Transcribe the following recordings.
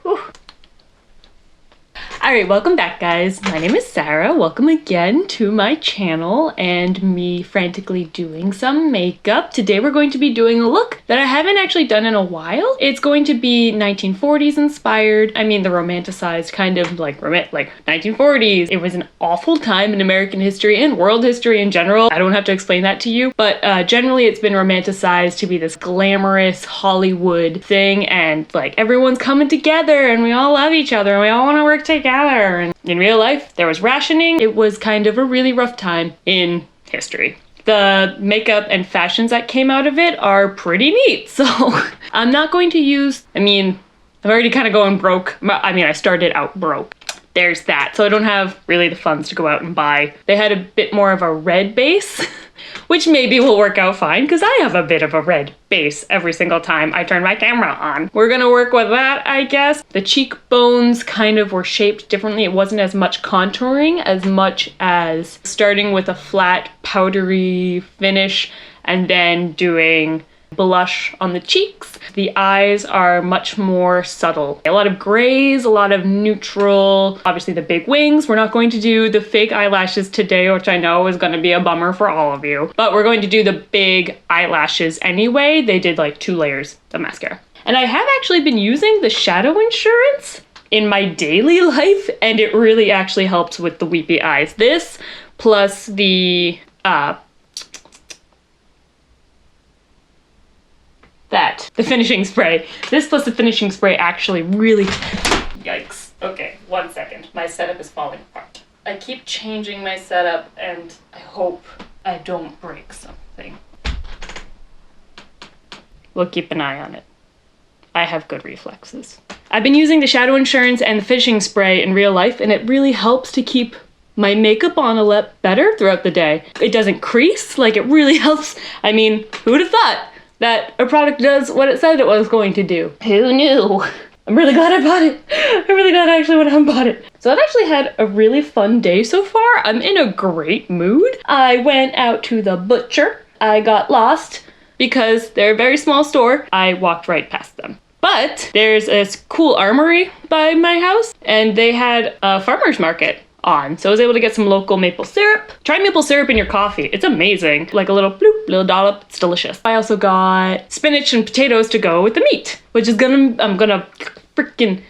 Whew. Alright, welcome back guys. My name is Sarah. Welcome again to my channel and me frantically doing some makeup. Today we're going to be doing a look that I haven't actually done in a while. It's going to be 1940s inspired. I mean the romanticized kind of like 1940s. It was an awful time in American history and world history in general. I don't have to explain that to you, but generally it's been romanticized to be this glamorous Hollywood thing and like everyone's coming together and we all love each other and we all want to work together. And in real life, there was rationing. It was kind of a really rough time in history. The makeup and fashions that came out of it are pretty neat. So I'm not going to use, I'm already kind of going broke. I started out broke. There's that. So I don't have really the funds to go out and buy. They had a bit more of a red base, which maybe will work out fine because I have a bit of a red base every single time I turn my camera on. We're gonna work with that, I guess. The cheekbones kind of were shaped differently. It wasn't as much contouring as much as starting with a flat powdery finish and then doing blush on the cheeks. The eyes are much more subtle. A lot of grays, a lot of neutral, obviously the big wings. We're not going to do the fake eyelashes today, which I know is going to be a bummer for all of you, but we're going to do the big eyelashes anyway. They did like 2 layers of mascara. And I have actually been using the shadow insurance in my daily life, and it really actually helps with the weepy eyes. This plus the the finishing spray. This plus the finishing spray actually really, yikes. Okay, 1 second. My setup is falling apart. I keep changing my setup and I hope I don't break something. We'll keep an eye on it. I have good reflexes. I've been using the shadow insurance and the finishing spray in real life and it really helps to keep my makeup on a lot better throughout the day. It doesn't crease, like it really helps. I mean, who would have thought that a product does what it said it was going to do? Who knew? I'm really glad I bought it. I'm really glad I actually went out and bought it. So I've actually had a really fun day so far. I'm in a great mood. I went out to the butcher. I got lost because they're a very small store. I walked right past them. But there's this cool armory by my house and they had a farmer's market on. So I was able to get some local maple syrup. Try maple syrup in your coffee. It's amazing. Like a little bloop, little dollop. It's delicious. I also got spinach and potatoes to go with the meat, which is I'm gonna freaking,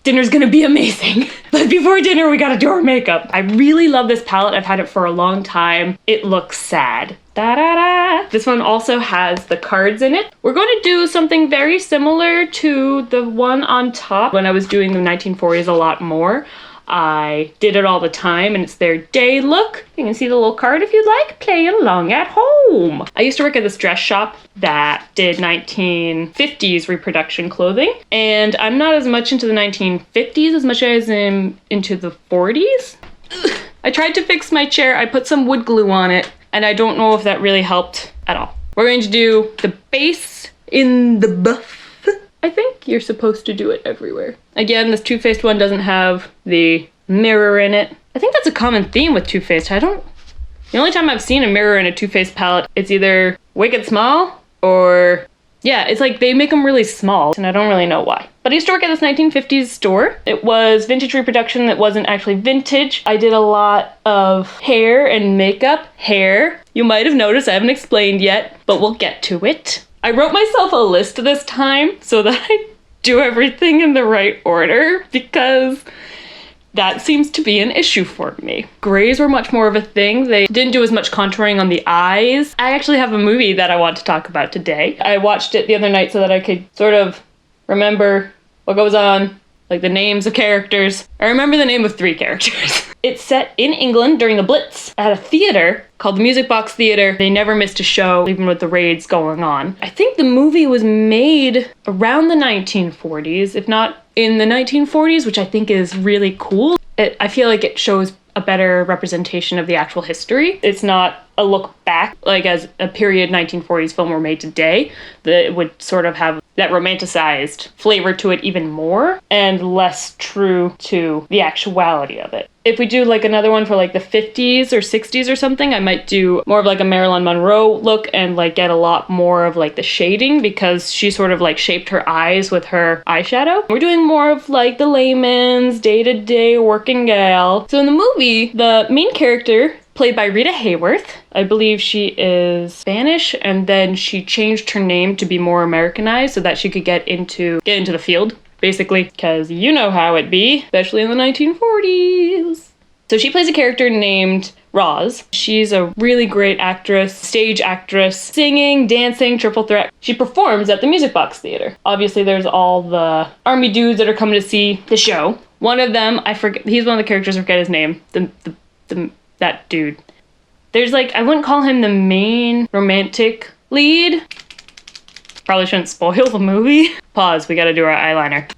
dinner's gonna be amazing. But before dinner, we gotta do our makeup. I really love this palette. I've had it for a long time. It looks sad. Da-da-da. This one also has the cards in it. We're going to do something very similar to the one on top when I was doing the 1940s a lot more. I did it all the time and it's their day look. You can see the little card if you'd like, playing along at home. I used to work at this dress shop that did 1950s reproduction clothing and I'm not as much into the 1950s as much as I'm into the 40s. I tried to fix my chair. I put some wood glue on it and I don't know if that really helped at all. We're going to do the base in the buff. I think you're supposed to do it everywhere. Again, this Too Faced one doesn't have the mirror in it. I think that's a common theme with Too Faced. The only time I've seen a mirror in a Too Faced palette, it's either wicked small or, yeah, it's like they make them really small and I don't really know why. But I used to work at this 1950s store. It was vintage reproduction that wasn't actually vintage. I did a lot of hair and makeup. Hair, you might have noticed, I haven't explained yet, but we'll get to it. I wrote myself a list this time so that I do everything in the right order because that seems to be an issue for me. Grays were much more of a thing. They didn't do as much contouring on the eyes. I actually have a movie that I want to talk about today. I watched it the other night so that I could sort of remember what goes on, like the names of characters. I remember the name of 3 characters. It's set in England during the Blitz at a theater called the Music Box Theater. They never missed a show, even with the raids going on. I think the movie was made around the 1940s, if not in the 1940s, which I think is really cool. I feel like it shows a better representation of the actual history. It's not a look back, like as a period 1940s film were made today, that it would sort of have that romanticized flavor to it even more and less true to the actuality of it. If we do like another one for like the 50s or 60s or something, I might do more of like a Marilyn Monroe look and like get a lot more of like the shading because she sort of like shaped her eyes with her eyeshadow. We're doing more of like the layman's day-to-day working gal. So in the movie, the main character, played by Rita Hayworth, I believe she is Spanish, and then she changed her name to be more Americanized so that she could get into the field, basically, because you know how it be, especially in the 1940s. So she plays a character named Roz. She's a really great actress, stage actress, singing, dancing, triple threat. She performs at the Music Box Theater. Obviously, there's all the army dudes that are coming to see the show. One of them, I forget, he's one of the characters, I forget his name. That dude. There's like, I wouldn't call him the main romantic lead. Probably shouldn't spoil the movie. Pause, we gotta do our eyeliner.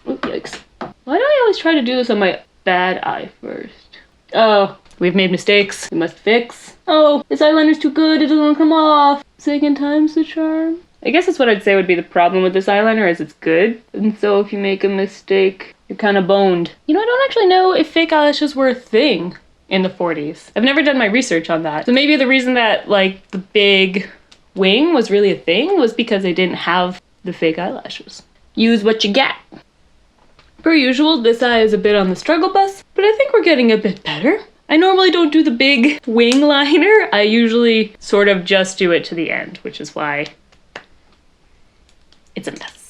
Oh, yikes. Why do I always try to do this on my bad eye first? Oh, we've made mistakes. We must fix. Oh, this eyeliner's too good, it doesn't come off. Second time's the charm. I guess that's what I'd say would be the problem with this eyeliner, is it's good. And so if you make a mistake, you're kind of boned. You know, I don't actually know if fake eyelashes were a thing in the 40s. I've never done my research on that. So maybe the reason that like the big wing was really a thing was because they didn't have the fake eyelashes. Use what you get. Per usual, this eye is a bit on the struggle bus, but I think we're getting a bit better. I normally don't do the big wing liner. I usually sort of just do it to the end, which is why it's a mess.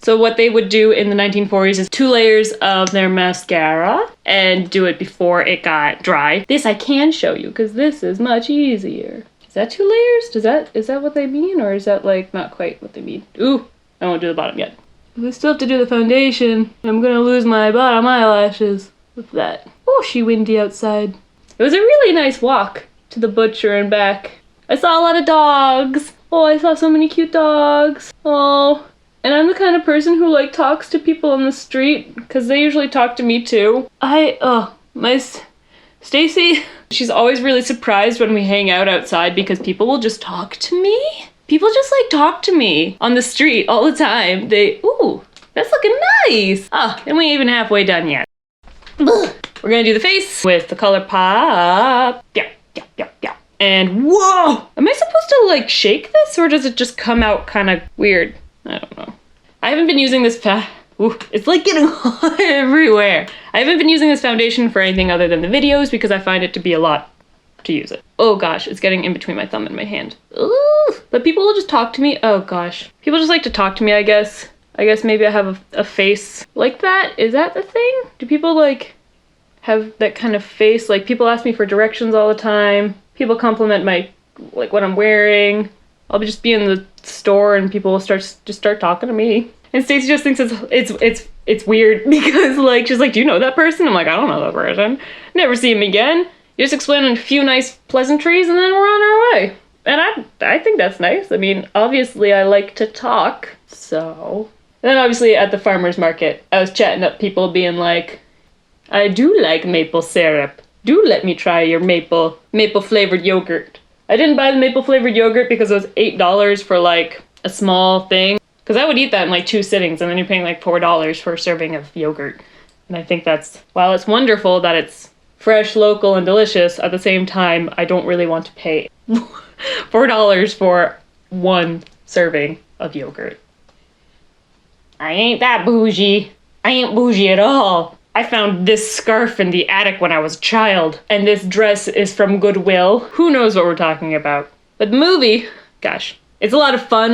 So what they would do in the 1940s is 2 layers of their mascara and do it before it got dry. This I can show you because this is much easier. Is that 2 layers? Is that what they mean, or is that like not quite what they mean? Ooh, I won't do the bottom yet. We still have to do the foundation. I'm gonna lose my bottom eyelashes with that. Oh, she windy outside. It was a really nice walk to the butcher and back. I saw a lot of dogs. Oh, I saw so many cute dogs. Oh. And I'm the kind of person who like talks to people on the street because they usually talk to me too. Stacy, she's always really surprised when we hang out outside because people will just talk to me. People just like talk to me on the street all the time. Ooh, that's looking nice. And we ain't even halfway done yet. We're gonna do the face with the Colourpop. Yeah. And whoa! Am I supposed to like shake this or does it just come out kind of weird? I don't know. I haven't been using this it's like getting hot everywhere. I haven't been using this foundation for anything other than the videos because I find it to be a lot to use it. Oh gosh, it's getting in between my thumb and my hand. Ooh. But people will just talk to me. Oh gosh. People just like to talk to me, I guess. I guess maybe I have a face like that. Is that the thing? Do people like have that kind of face? Like people ask me for directions all the time. People compliment like what I'm wearing. I'll just be in the store and people will start talking to me. And Stacey just thinks it's weird because like she's like, do you know that person? I'm like, I don't know that person. Never see him again. You just explain a few nice pleasantries and then we're on our way. And I think that's nice. I mean, obviously I like to talk, so. And then obviously at the farmer's market, I was chatting up people being like, I do like maple syrup. Do let me try your maple flavored yogurt. I didn't buy the maple flavored yogurt because it was $8 for like a small thing. Because I would eat that in like 2 sittings and then you're paying like $4 for a serving of yogurt. And I think while it's wonderful that it's fresh, local, and delicious, at the same time, I don't really want to pay $4 for 1 serving of yogurt. I ain't that bougie. I ain't bougie at all. I found this scarf in the attic when I was a child, and this dress is from Goodwill. Who knows what we're talking about? But the movie, gosh, it's a lot of fun.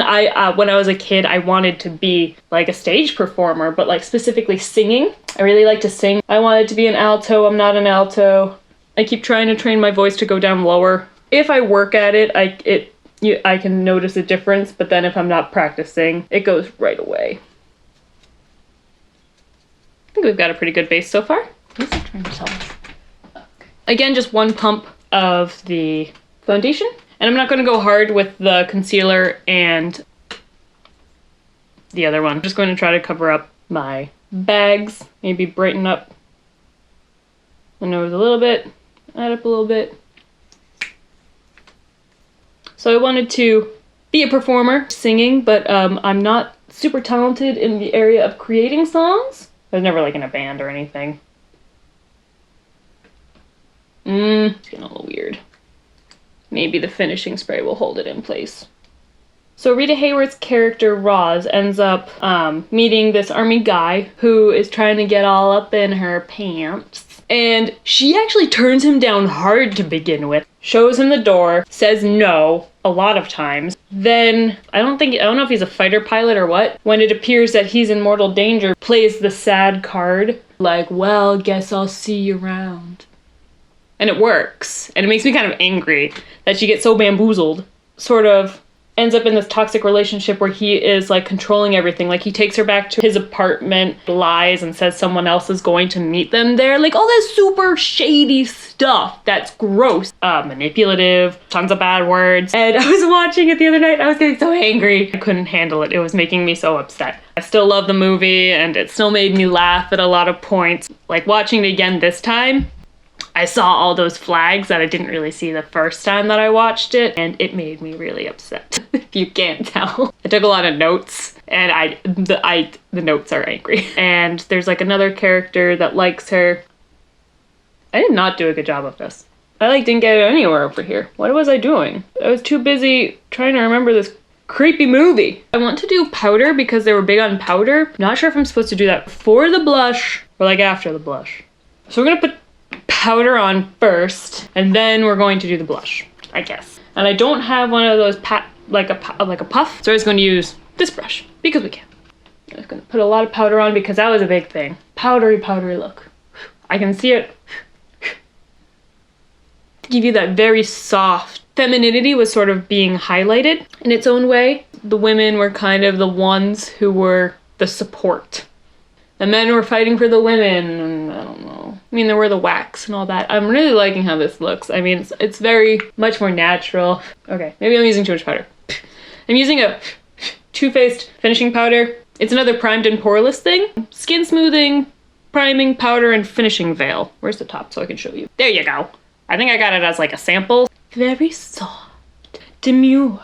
When I was a kid, I wanted to be like a stage performer, but like specifically singing. I really like to sing. I wanted to be an alto. I'm not an alto. I keep trying to train my voice to go down lower. If I work at it, I can notice a difference, but then if I'm not practicing, it goes right away. I think we've got a pretty good base so far. Again, just 1 pump of the foundation. And I'm not going to go hard with the concealer and the other one. I'm just going to try to cover up my bags, maybe brighten up the nose a little bit, add up a little bit. So I wanted to be a performer singing, but I'm not super talented in the area of creating songs. I was never like in a band or anything. It's getting a little weird. Maybe the finishing spray will hold it in place. So Rita Hayworth's character, Roz, ends up meeting this army guy who is trying to get all up in her pants. And she actually turns him down hard to begin with. Shows him the door, says no a lot of times. Then, I don't know if he's a fighter pilot or what. When it appears that he's in mortal danger, plays the sad card. Like, well, guess I'll see you around. And it works. And it makes me kind of angry that she gets so bamboozled. Sort of ends up in this toxic relationship where he is like controlling everything. Like he takes her back to his apartment, lies and says someone else is going to meet them there. Like all this super shady stuff that's gross. Manipulative, tons of bad words. And I was watching it the other night. I was getting so angry. I couldn't handle it. It was making me so upset. I still love the movie and it still made me laugh at a lot of points. Like watching it again this time, I saw all those flags that I didn't really see the first time that I watched it, and it made me really upset, if you can't tell. I took a lot of notes, and the notes are angry. And there's like another character that likes her. I did not do a good job of this. I like didn't get anywhere over here. What was I doing? I was too busy trying to remember this creepy movie. I want to do powder because they were big on powder. Not sure if I'm supposed to do that before the blush or like after the blush. So we're gonna put powder on first, and then we're going to do the blush, I guess. And I don't have one of those like a puff, so I'm just going to use this brush because we can. I'm just going to put a lot of powder on because that was a big thing. Powdery look. I can see it. Give you that very soft femininity was sort of being highlighted in its own way. The women were kind of the ones who were the support. The men were fighting for the women, and I don't know. I mean, there were the wax and all that. I'm really liking how this looks. I mean, it's very much more natural. Okay, maybe I'm using too much powder. I'm using a Too Faced finishing powder. It's another primed and poreless thing. Skin smoothing, priming powder, and finishing veil. Where's the top so I can show you? There you go. I think I got it as like a sample. Very soft, demure.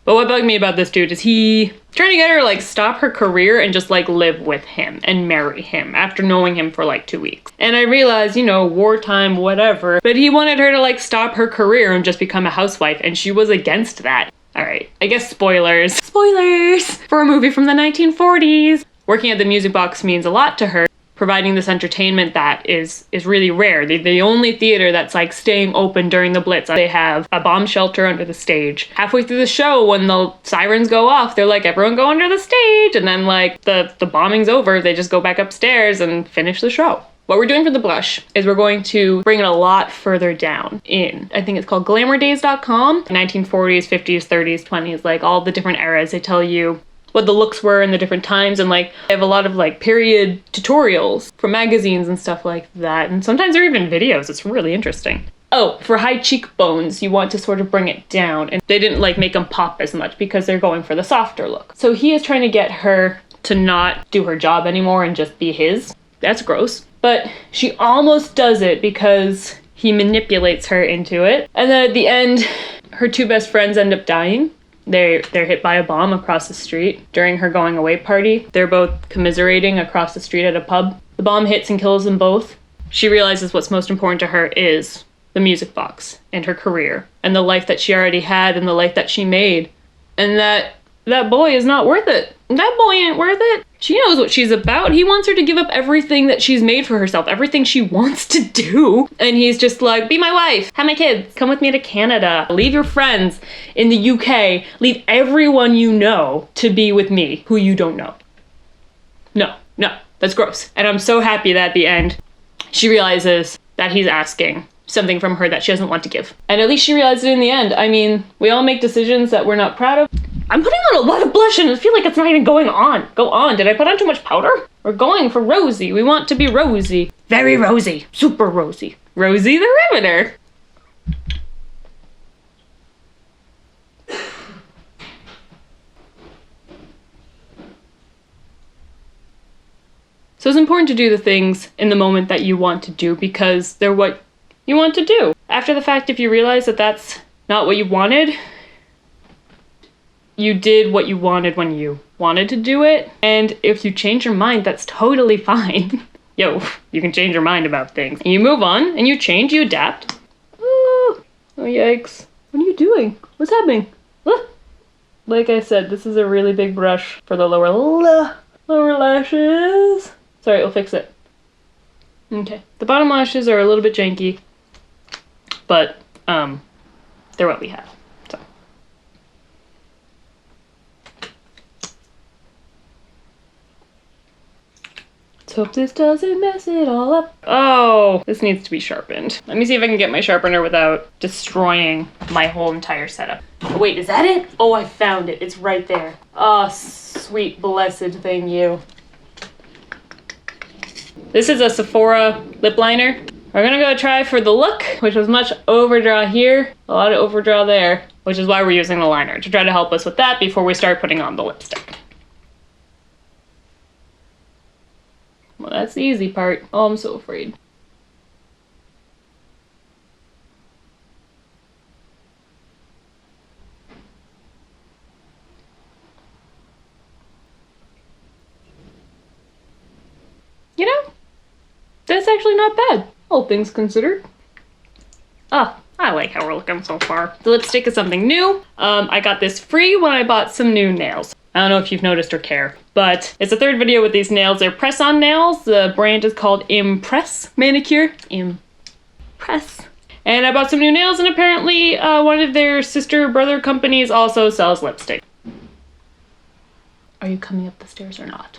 But what bugged me about this dude is he trying to get her to like stop her career and just like live with him and marry him after knowing him for like 2 weeks. And I realized, you know, wartime, whatever, but he wanted her to like stop her career and just become a housewife, and she was against that. All right, I guess spoilers. Spoilers for a movie from the 1940s. Working at the music box means a lot to her. Providing this entertainment that is really rare. The only theater that's like staying open during the Blitz. They have a bomb shelter under the stage. Halfway through the show, when the sirens go off, they're like, everyone go under the stage. And then like the bombing's over, they just go back upstairs and finish the show. What we're doing for the blush is we're going to bring it a lot further down in, I think it's called glamourdays.com. 1940s, 50s, 30s, 20s, like all the different eras. They tell you what the looks were in the different times, and like they have a lot of like period tutorials from magazines and stuff like that, and sometimes there are even videos. It's really interesting. Oh, for high cheekbones, you want to sort of bring it down, and they didn't like make them pop as much because they're going for the softer look. So he is trying to get her to not do her job anymore and just be his. That's gross. But she almost does it because he manipulates her into it. And then at the end, her two best friends end up dying. They're hit by a bomb across the street during her going away party. They're both commiserating across the street at a pub. The bomb hits and kills them both. She realizes what's most important to her is the music box and her career and the life that she already had and the life that she made. And that boy is not worth it. That boy ain't worth it. She knows what she's about. He wants her to give up everything that she's made for herself, everything she wants to do. And he's just like, be my wife, have my kids, come with me to Canada, leave your friends in the UK, leave everyone you know to be with me who you don't know. No, that's gross. And I'm so happy that at the end, she realizes that he's asking something from her that she doesn't want to give. And at least she realized it in the end. I mean, we all make decisions that we're not proud of. I'm putting on a lot of blush and I feel like it's not even going on. Go on. Did I put on too much powder? We're going for rosy. We want to be rosy. Very rosy. Super rosy. Rosie the Riveter. So it's important to do the things in the moment that you want to do because they're what you want to do. After the fact, if you realize that that's not what you wanted, you did what you wanted when you wanted to do it. And if you change your mind, that's totally fine. Yo, you can change your mind about things. And you move on and you change, you adapt. Oh yikes. What are you doing? What's happening? Ah. Like I said, this is a really big brush for the lower lashes. Sorry, we'll fix it. Okay. The bottom lashes are a little bit janky, but they're what we have. So. Let's hope this doesn't mess it all up. Oh, this needs to be sharpened. Let me see if I can get my sharpener without destroying my whole entire setup. Oh, wait, is that it? Oh, I found it. It's right there. Oh, sweet blessed thing, you. This is a Sephora lip liner. We're gonna go try for the look, which was much overdraw here, a lot of overdraw there, which is why we're using the liner, to try to help us with that before we start putting on the lipstick. Well, that's the easy part. Oh, I'm so afraid. You know, that's actually not bad, all things considered. Ah, I like how we're looking so far. The lipstick is something new. I got this free when I bought some new nails. I don't know if you've noticed or care, but it's the third video with these nails. They're press-on nails. The brand is called Impress Manicure. Impress. And I bought some new nails, and apparently one of their sister brother companies also sells lipstick. Are you coming up the stairs or not?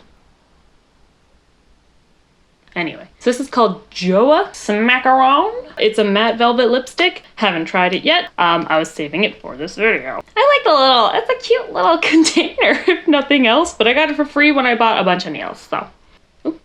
Anyway, so this is called JOAH Smackaround. It's a matte velvet lipstick. Haven't tried it yet. I was saving it for this video. I like the little, it's a cute little container, if nothing else, but I got it for free when I bought a bunch of nails, so. Ooh.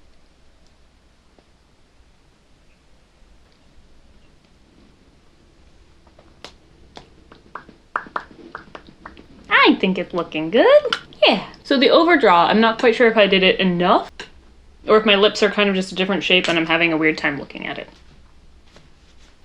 I think it's looking good. Yeah. So the overdraw, I'm not quite sure if I did it enough, or if my lips are kind of just a different shape and I'm having a weird time looking at it.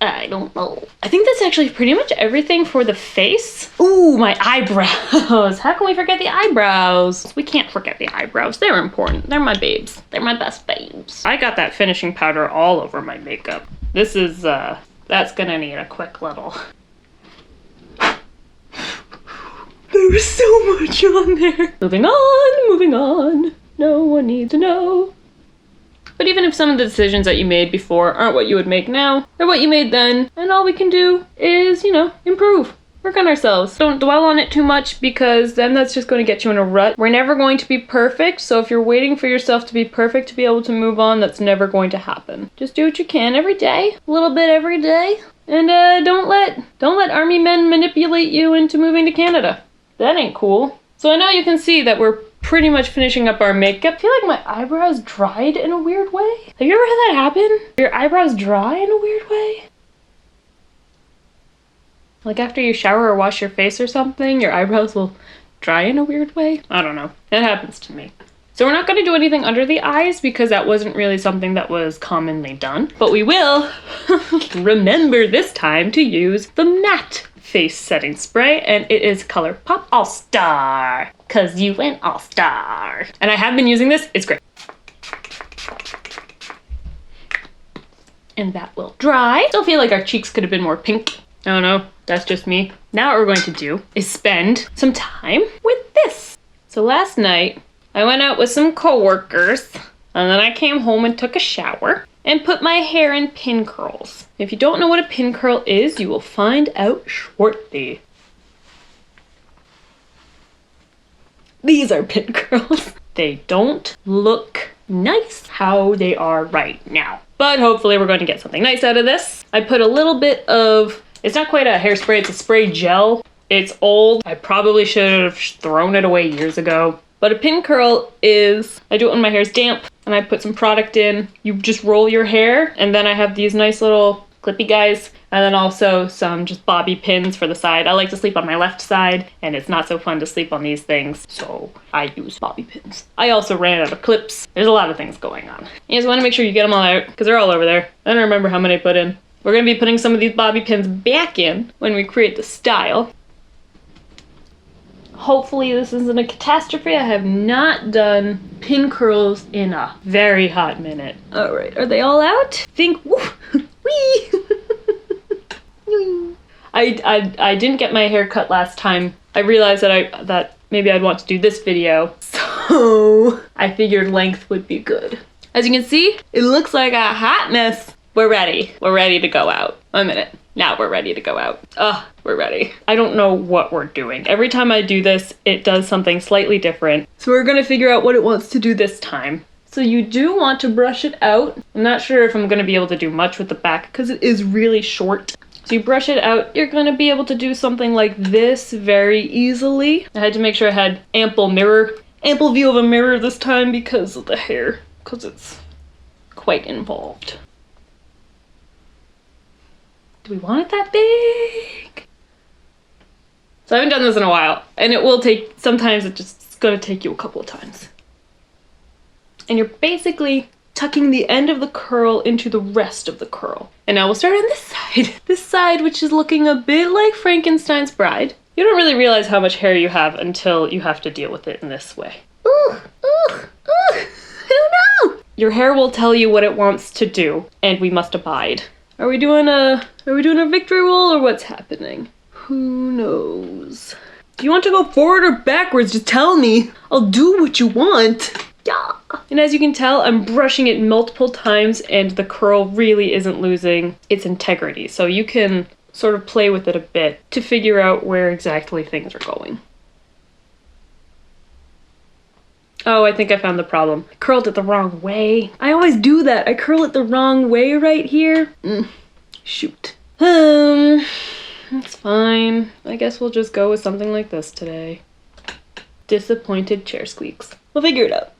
I don't know. I think that's actually pretty much everything for the face. Ooh, my eyebrows. How can we forget the eyebrows? We can't forget the eyebrows. They're important. They're my babes. They're my best babes. I got that finishing powder all over my makeup. This is, that's gonna need a quick little. There was so much on there. Moving on, moving on. No one needs to know. But even if some of the decisions that you made before aren't what you would make now, they're what you made then, and all we can do is, you know, improve. Work on ourselves. Don't dwell on it too much, because then that's just going to get you in a rut. We're never going to be perfect, so if you're waiting for yourself to be perfect to be able to move on, that's never going to happen. Just do what you can every day, a little bit every day, and don't let army men manipulate you into moving to Canada. That ain't cool. So I know you can see that we're pretty much finishing up our makeup. I feel like my eyebrows dried in a weird way. Have you ever had that happen? Your eyebrows dry in a weird way? Like after you shower or wash your face or something, your eyebrows will dry in a weird way? I don't know. It happens to me. So we're not going to do anything under the eyes because that wasn't really something that was commonly done. But we will remember this time to use the matte face setting spray, and it is Colourpop All Star, cause you went All Star. And I have been using this, it's great. And that will dry. Still feel like our cheeks could have been more pink. I don't know, that's just me. Now what we're going to do is spend some time with this. So last night, I went out with some coworkers, and then I came home and took a shower and put my hair in pin curls. If you don't know what a pin curl is, you will find out shortly. These are pin curls. They don't look nice how they are right now, but hopefully we're going to get something nice out of this. I put a little bit of, it's not quite a hairspray, it's a spray gel. It's old. I probably should have thrown it away years ago. But a pin curl is, I do it when my hair's damp and I put some product in. You just roll your hair, and then I have these nice little clippy guys, and then also some just bobby pins for the side. I like to sleep on my left side, and it's not so fun to sleep on these things, so I use bobby pins. I also ran out of clips. There's a lot of things going on. You just want to make sure you get them all out, because they're all over there. I don't remember how many I put in. We're going to be putting some of these bobby pins back in when we create the style. Hopefully this isn't a catastrophe. I have not done pin curls in a very hot minute. All right, are they all out? Think, woo, wee. I didn't get my hair cut last time. I realized that maybe I'd want to do this video. So I figured length would be good. As you can see, it looks like a hot mess. We're ready. We're ready to go out. 1 minute. Now we're ready to go out. We're ready. I don't know what we're doing. Every time I do this, it does something slightly different. So we're gonna figure out what it wants to do this time. So you do want to brush it out. I'm not sure if I'm gonna be able to do much with the back because it is really short. So you brush it out, you're gonna be able to do something like this very easily. I had to make sure I had ample view of a mirror this time because of the hair, because it's quite involved. Do we want it that big? So I haven't done this in a while, and it will take, sometimes it's gonna take you a couple of times. And you're basically tucking the end of the curl into the rest of the curl. And now we'll start on this side. This side, which is looking a bit like Frankenstein's bride. You don't really realize how much hair you have until you have to deal with it in this way. I don't know. Your hair will tell you what it wants to do, and we must abide. Are we doing a victory roll or what's happening? Who knows? Do you want to go forward or backwards? Just tell me. I'll do what you want. Yeah. And as you can tell, I'm brushing it multiple times and the curl really isn't losing its integrity. So you can sort of play with it a bit to figure out where exactly things are going. Oh, I think I found the problem. I curled it the wrong way. I always do that. I curl it the wrong way right here. Shoot. It's fine. I guess we'll just go with something like this today. Disappointed chair squeaks. We'll figure it out.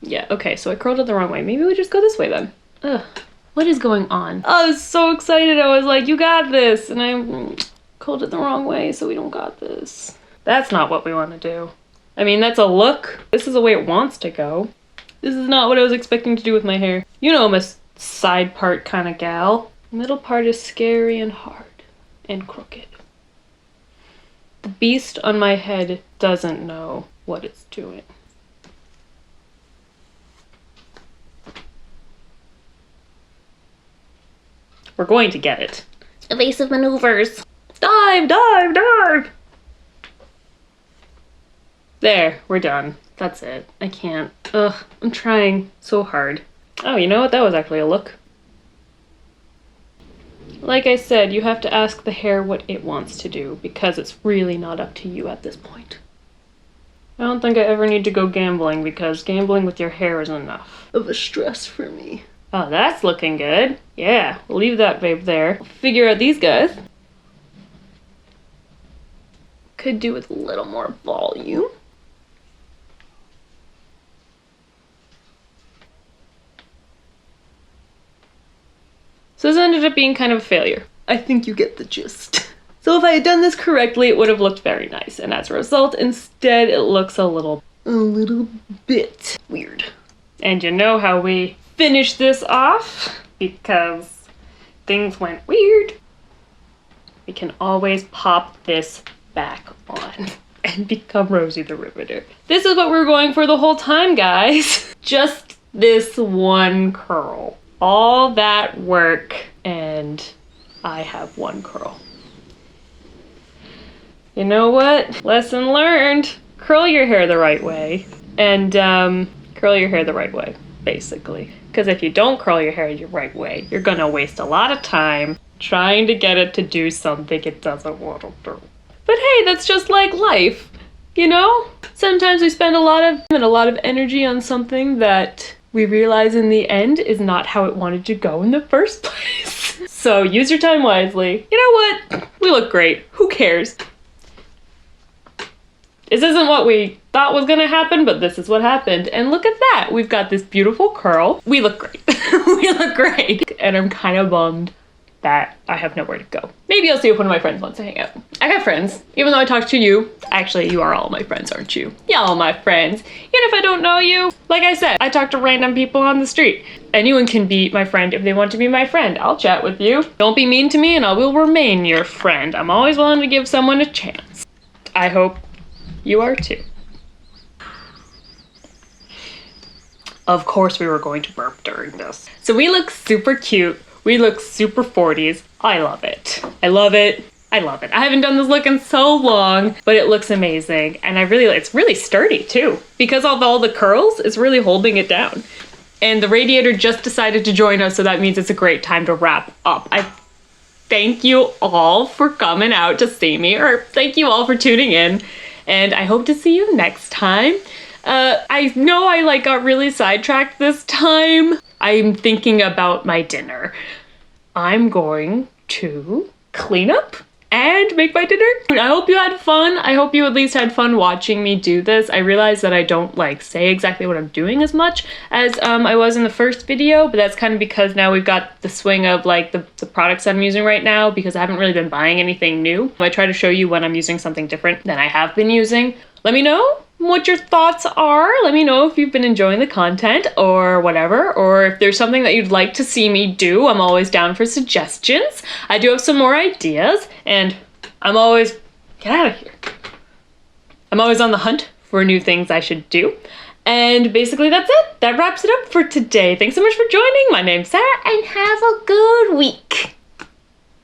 Yeah, okay, so I curled it the wrong way. Maybe we just go this way then. Ugh. What is going on? Oh, I was so excited. I was like, you got this. And I curled it the wrong way, so we don't got this. That's not what we want to do. I mean, that's a look. This is the way it wants to go. This is not what I was expecting to do with my hair. You know I'm a side part kind of gal. The middle part is scary and hard and crooked. The beast on my head doesn't know what it's doing. We're going to get it. Evasive maneuvers. Dive, dive, dive! There, we're done. That's it. I can't. Ugh, I'm trying so hard. Oh, you know what? That was actually a look. Like I said, you have to ask the hair what it wants to do because it's really not up to you at this point. I don't think I ever need to go gambling because gambling with your hair is enough of a stress for me. Oh, that's looking good. Yeah, we'll leave that babe there. We'll figure out these guys. Could do with a little more volume. So this ended up being kind of a failure. I think you get the gist. So if I had done this correctly, it would have looked very nice. And as a result, instead, it looks a little bit weird. And you know how we finish this off? Because things went weird. We can always pop this back on and become Rosie the Riveter. This is what we're going for the whole time, guys. Just this one curl. All that work and I have one curl. You know what? Lesson learned. Curl your hair the right way. And curl your hair the right way, basically. Because if you don't curl your hair the right way, you're gonna waste a lot of time trying to get it to do something it doesn't want to do. But hey, that's just like life, you know? Sometimes we spend a lot of energy on something that we realize in the end is not how it wanted to go in the first place. So use your time wisely. You know what? We look great. Who cares? This isn't what we thought was gonna happen, but this is what happened. And look at that. We've got this beautiful curl. We look great. We look great. And I'm kind of bummed that I have nowhere to go. Maybe I'll see if one of my friends wants to hang out. I got friends, even though I talked to you. Actually, you are all my friends, aren't you? Y'all my friends. Even if I don't know you, like I said, I talk to random people on the street. Anyone can be my friend if they want to be my friend. I'll chat with you. Don't be mean to me and I will remain your friend. I'm always willing to give someone a chance. I hope you are too. Of course we were going to burp during this. So we look super cute. We look super 40s. I love it. I love it. I love it. I haven't done this look in so long, but it looks amazing. And it's really sturdy too. Because of all the curls, it's really holding it down. And the radiator just decided to join us, so that means it's a great time to wrap up. I thank you all for coming out to see me, or thank you all for tuning in. And I hope to see you next time. I know I got really sidetracked this time. I'm thinking about my dinner. I'm going to clean up and make my dinner. I hope you had fun. I hope you at least had fun watching me do this. I realize that I don't say exactly what I'm doing as much as I was in the first video, but that's kind of because now we've got the swing of the products I'm using right now, because I haven't really been buying anything new. I try to show you when I'm using something different than I have been using. Let me know what your thoughts are. Let me know if you've been enjoying the content or whatever, or if there's something that you'd like to see me do. I'm always down for suggestions. I do have some more ideas, and I'm always, get out of here. I'm always on the hunt for new things I should do. And basically that's it. That wraps it up for today. Thanks so much for joining. My name's Sarah, and have a good week.